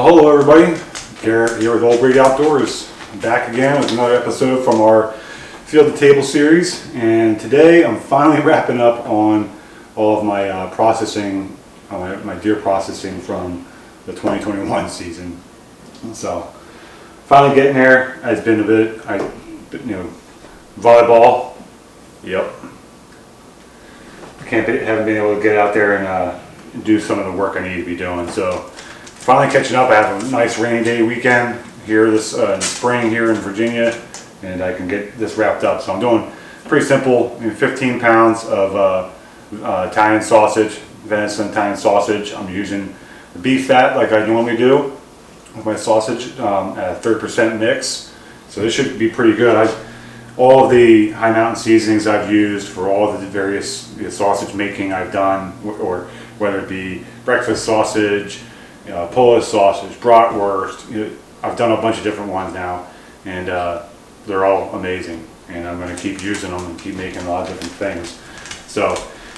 Hello everybody, Garrett here with Old Breed Outdoors, back again with another episode from our Field to Table series, and today I'm finally wrapping up on all of my processing, my deer processing from the 2021 season. So finally getting there. It's been a bit, volleyball, yep. Haven't been able to get out there and do some of the work I need to be doing. So finally catching up. I have a nice rainy day weekend here this in spring here in Virginia, and I can get this wrapped up. So I'm doing pretty simple, 15 pounds of Italian sausage, venison Italian sausage. I'm using the beef fat like I normally do with my sausage at a 30% mix. So this should be pretty good. All of the HiMountain seasonings I've used for all of the various sausage making I've done, or whether it be breakfast sausage, Polish sausage, bratwurst. I've done a bunch of different ones now, and they're all amazing. And I'm going to keep using them and keep making a lot of different things. So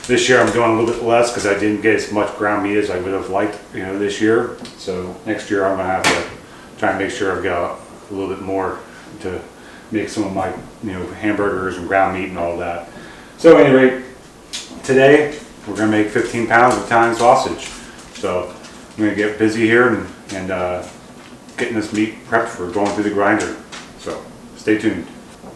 this year I'm doing a little bit less because I didn't get as much ground meat as I would have liked, this year. So next year I'm going to have to try and make sure I've got a little bit more to make some of my hamburgers and ground meat and all that. So at any rate, today we're going to make 15 pounds of Italian sausage. So I'm going to get busy here and getting this meat prepped for going through the grinder. So stay tuned.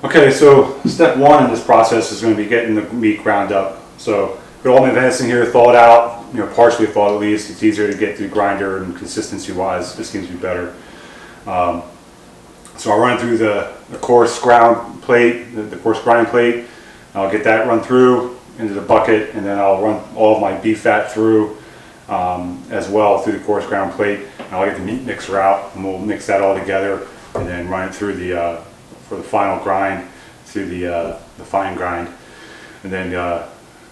Okay, so step one in this process is going to be getting the meat ground up. So got all my venison here thawed out, partially thawed at least. It's easier to get through the grinder, and consistency wise this seems to be better. So I'll run through the coarse ground plate, the coarse grinding plate. I'll get that run through into the bucket, and then I'll run all of my beef fat through as well through the coarse ground plate. And I'll get the meat mixer out, and we'll mix that all together, and then run it through for the final grind, through the fine grind, and then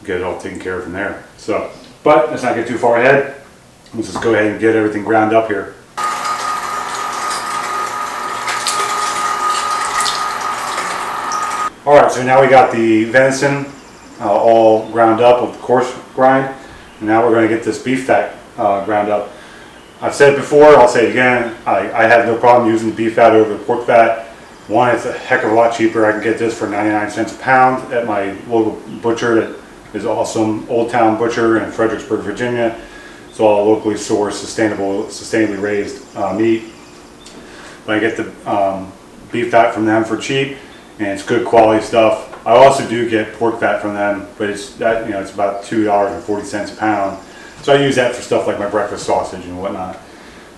get it all taken care of from there. So, but let's not get too far ahead. Let's just go ahead and get everything ground up here. Alright, so now we got the venison all ground up with the coarse grind, and now we're going to get this beef fat ground up. I've said it before, I'll say it again, I have no problem using the beef fat over the pork fat. One, it's a heck of a lot cheaper. I can get this for 99 cents a pound at my local butcher that is awesome, Old Town Butcher in Fredericksburg, Virginia. It's all locally sourced, sustainably raised meat. But I get the beef fat from them for cheap, and it's good quality stuff. I also do get pork fat from them, but it's about $2.40 a pound. So I use that for stuff like my breakfast sausage and whatnot.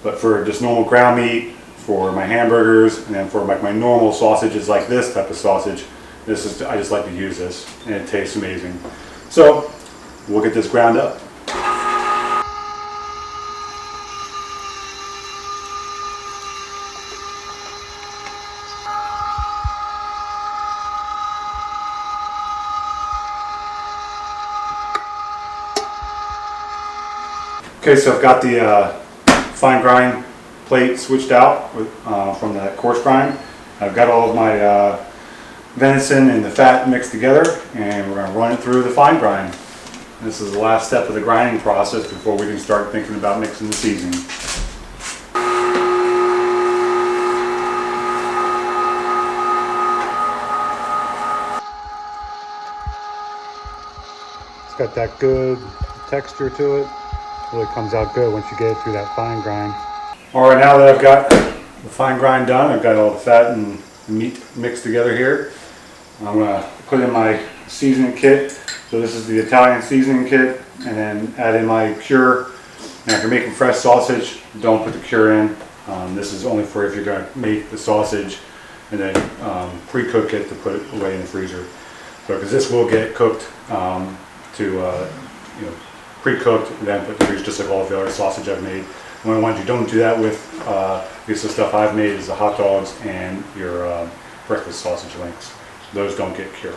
But for just normal ground meat, for my hamburgers, and then for my normal sausages like this type of sausage, I just like to use this, and it tastes amazing. So we'll get this ground up. Okay, so I've got the fine grind plate switched out from the coarse grind. I've got all of my venison and the fat mixed together, and we're going to run it through the fine grind. This is the last step of the grinding process before we can start thinking about mixing the seasoning. It's got that good texture to it. Really comes out good once you get it through that fine grind. Alright, now that I've got the fine grind done, I've got all the fat and the meat mixed together here. I'm going to put in my seasoning kit. So this is the Italian seasoning kit, and then add in my cure. And if you're making fresh sausage, don't put the cure in. This is only for if you're going to make the sausage and then pre-cook it to put it away in the freezer. So because this will get cooked pre-cooked and then put in the freezer, just like all the other sausage I've made. One of the ones you don't do that with, is the stuff I've made, is the hot dogs and your breakfast sausage links. Those don't get cured,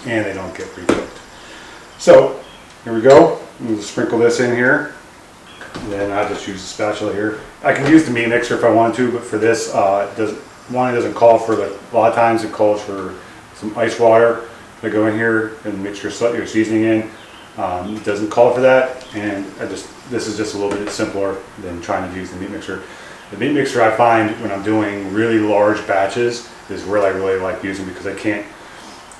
and they don't get pre-cooked. So here we go. I'm going to sprinkle this in here, and then I'll just use the spatula here. I can use the meat mixer if I want to, but for this, it doesn't call for a lot of times it calls for some ice water to go in here and mix your seasoning in. It doesn't call for that. and this is just a little bit simpler than trying to use the meat mixer. The meat mixer I find when I'm doing really large batches is where I really like using, because I can't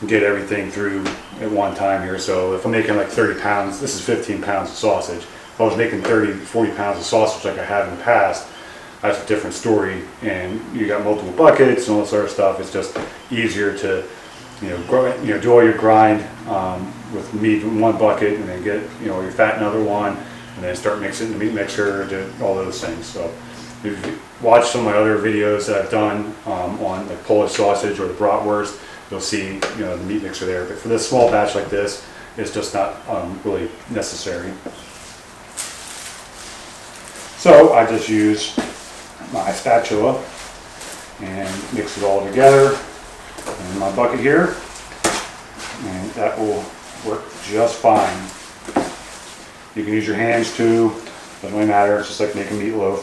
get everything through at one time here. So if I'm making like 30 pounds, this is 15 pounds of sausage. If I was making 30, 40 pounds of sausage like I have in the past, that's a different story. And you got multiple buckets and all this other stuff. It's just easier to, do all your grind with meat in one bucket, and then get, your fat in another one, and then start mixing the meat mixer, do all those things. So if you watch some of my other videos that I've done on like Polish sausage or the bratwurst, you'll see the meat mixer there. But for this small batch like this, it's just not really necessary. So I just use my spatula and mix it all together in my bucket here, and that will work just fine. You can use your hands too, doesn't really matter. It's just like making meatloaf,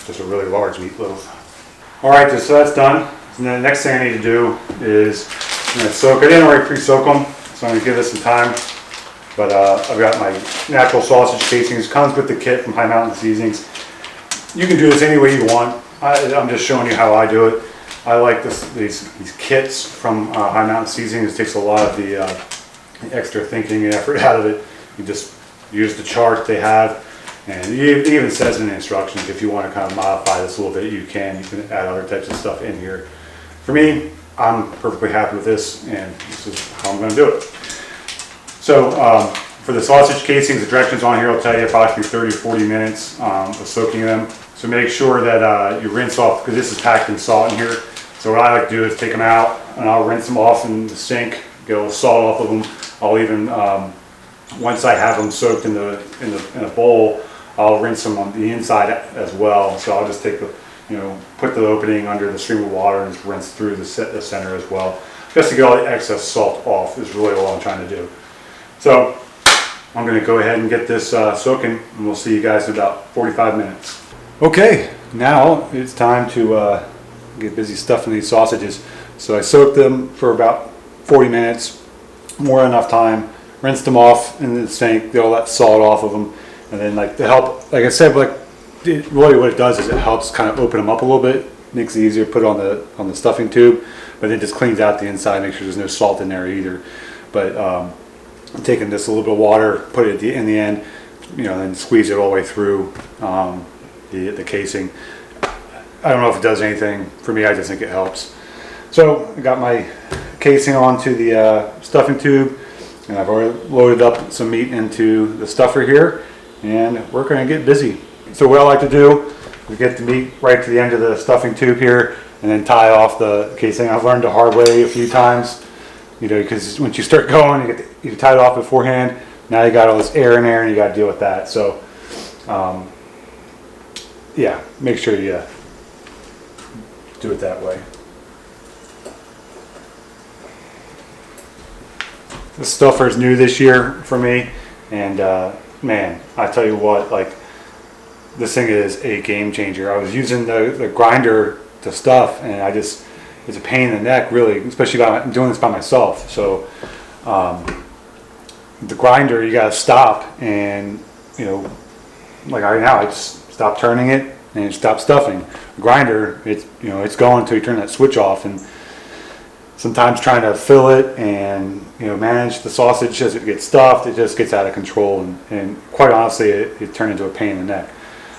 just a really large meatloaf. All right, so that's done. And then the next thing I need to do is soak. I didn't already pre-soak them, so I'm going to give this some time. But I've got my natural sausage casings. Comes with the kit from HiMountain Seasonings. You can do this any way you want. I'm just showing you how I do it. I like these kits from HiMountain Seasonings. It takes a lot of the extra thinking and effort out of it. You just use the chart they have, and it even says in the instructions if you want to kind of modify this a little bit, you can. You can add other types of stuff in here. For me, I'm perfectly happy with this, and this is how I'm going to do it. So for the sausage casings, the directions on here will tell you approximately 30 to 40 minutes of soaking them. So make sure that you rinse off, because this is packed in salt in here. So what I like to do is take them out, and I'll rinse them off in the sink, get a little salt off of them. I'll even, once I have them soaked in a bowl, I'll rinse them on the inside as well. So I'll just take the, put the opening under the stream of water and just rinse through the center as well. Just to get all the excess salt off is really all I'm trying to do. So I'm going to go ahead and get this soaking, and we'll see you guys in about 45 minutes. Okay, now it's time to get busy stuffing these sausages. So I soaked them for about 40 minutes, more than enough time. Rinsed them off in the sink, get all that salt off of them, and then like to help, like I said, really what it does is it helps kind of open them up a little bit, makes it easier to put it on the stuffing tube, but it just cleans out the inside, make sure there's no salt in there either. But I'm taking just a little bit of water, put it in the end, then squeeze it all the way through the casing. I don't know if it does anything. For me, I just think it helps. So I got my casing onto the stuffing tube, and I've already loaded up some meat into the stuffer here, and we're going to get busy. So what I like to do is get the meat right to the end of the stuffing tube here, and then tie off the casing. I've learned the hard way a few times, because once you start going, you tie it off beforehand. Now you got all this air in there, and you got to deal with that. So, yeah, make sure you do it that way. This stuffer is new this year for me, and man, I tell you what, like, this thing is a game changer. I was using the grinder to stuff, and it's a pain in the neck, really, especially doing this by myself. So the grinder, you gotta stop, and like right now, I just stop turning it and stop stuffing. The grinder, it's going until you turn that switch off, and sometimes trying to fill it and manage the sausage as it gets stuffed, it just gets out of control, and quite honestly, it turned into a pain in the neck.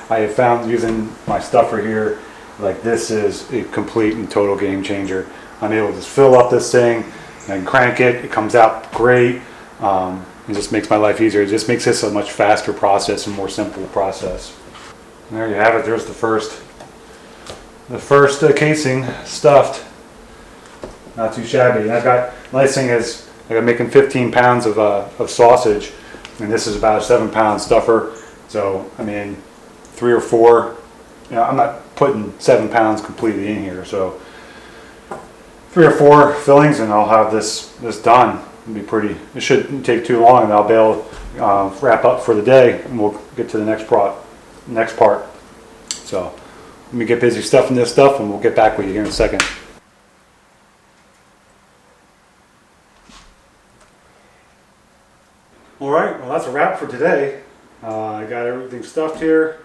I have found using my stuffer here, like, this is a complete and total game changer. I'm able to just fill up this thing and crank it. It comes out great. It just makes my life easier. It just makes this a much faster process and more simple process. And there you have it. There's the first casing stuffed. Not too shabby. And I've got, nice thing is, I'm making 15 pounds of sausage, and this is about a 7-pound stuffer. So I mean, 3 or 4. I'm not putting 7 pounds completely in here. So 3 or 4 fillings, and I'll have this done. It'll be pretty. It shouldn't take too long, and I'll be able to wrap up for the day, and we'll get to the next part. So let me get busy stuffing this stuff, and we'll get back with you here in a second. All right, well, that's a wrap for today. today. I got everything stuffed here.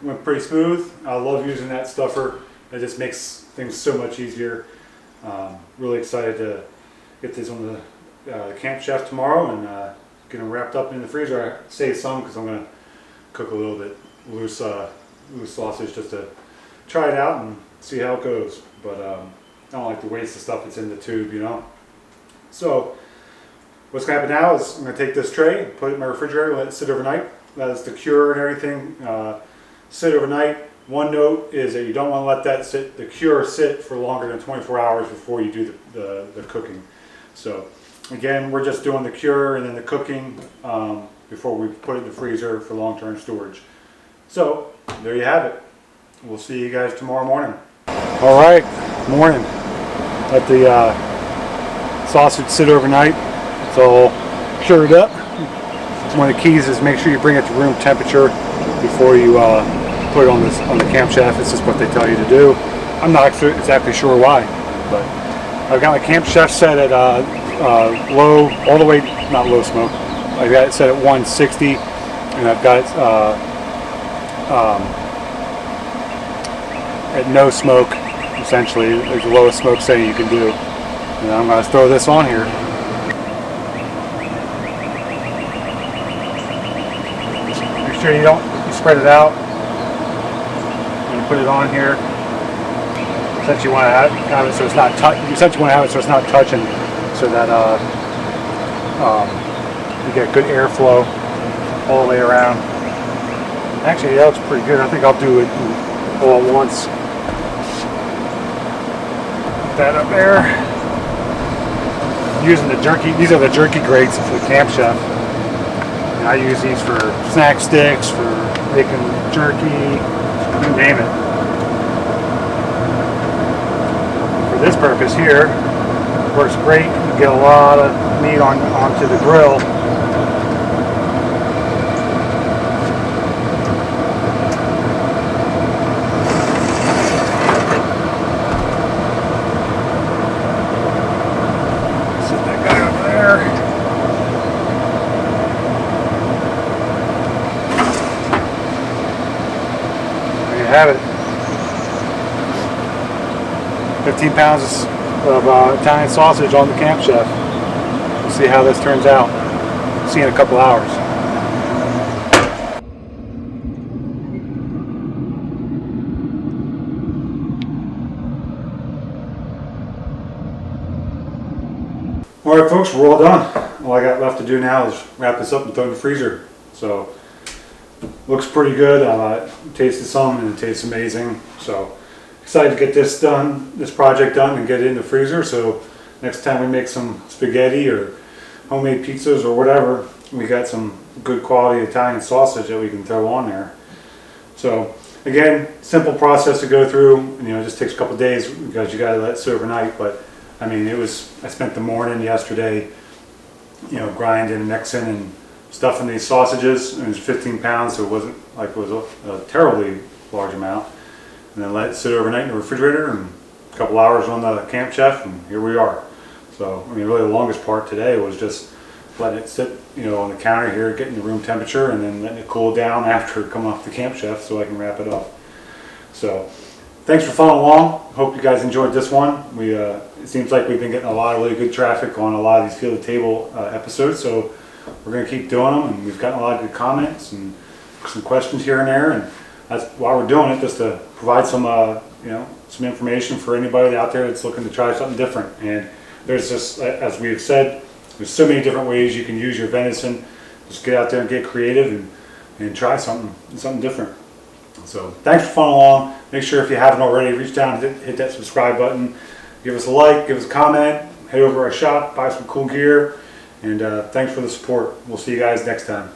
Went pretty smooth. I love using that stuffer. It just makes things so much easier. Really excited to get this on the camp chef tomorrow and get them wrapped up in the freezer. I saved some because I'm going to cook a little bit loose sausage just to try it out and see how it goes. But I don't like to waste the stuff that's in the tube, you know. So what's going to happen now is I'm going to take this tray, put it in my refrigerator, let it sit overnight. That is the cure and everything. Sit overnight. One note is that you don't want to let that sit, the cure sit for longer than 24 hours before you do the cooking. So again, we're just doing the cure and then the cooking before we put it in the freezer for long-term storage. So there you have it. We'll see you guys tomorrow morning. All right, morning. Let the sausage sit overnight. It's all cured up. One of the keys is make sure you bring it to room temperature before you put it on the camp chef. It's just what they tell you to do. I'm not exactly sure why, but I've got my camp chef set at low, all the way, not low smoke. I've got it set at 160, and I've got it at no smoke, essentially, like the lowest smoke setting you can do. And I'm going to throw this on here. Make sure you spread it out and put it on here. Essentially you want to have it so it's not touching, so that you get good airflow all the way around. Actually, that looks pretty good. I think I'll do it all at once. Put that up there. Using the jerky. These are the jerky grates for the camp chef. And I use these for snack sticks, for making jerky, you name it. For this purpose here, it works great. You get a lot of meat onto the grill. Set that guy over there. Have it. 15 pounds of Italian sausage on the camp chef. We'll see how this turns out. See you in a couple hours. Alright folks, we're all done. All I got left to do now is wrap this up and throw it in the freezer. So looks pretty good. Tasted some and it tastes amazing. So excited to get this done, this project done, and get it in the freezer. So next time we make some spaghetti or homemade pizzas or whatever, we got some good quality Italian sausage that we can throw on there. So again, simple process to go through. And, you know, it just takes a couple days because you got to let it sit overnight. But I mean, I spent the morning yesterday, you know, grinding, mixing, and stuffing these sausages. It was 15 pounds, so it wasn't like it was a terribly large amount. And then let it sit overnight in the refrigerator, and a couple hours on the camp chef, and here we are. So I mean, really the longest part today was just letting it sit, you know, on the counter here, getting the room temperature, and then letting it cool down after it come off the camp chef so I can wrap it up. So thanks for following along. Hope you guys enjoyed this one. It seems like we've been getting a lot of really good traffic on a lot of these field table episodes. So we're going to keep doing them, and we've gotten a lot of good comments and some questions here and there, and that's why we're doing it, just to provide some, you know, some information for anybody out there that's looking to try something different. And there's just, as we've said, there's so many different ways you can use your venison. Just get out there and get creative and try something different. So thanks for following along. Make sure if you haven't already, reach down and hit that subscribe button. Give us a like, give us a comment, head over to our shop, buy some cool gear. And thanks for the support. We'll see you guys next time.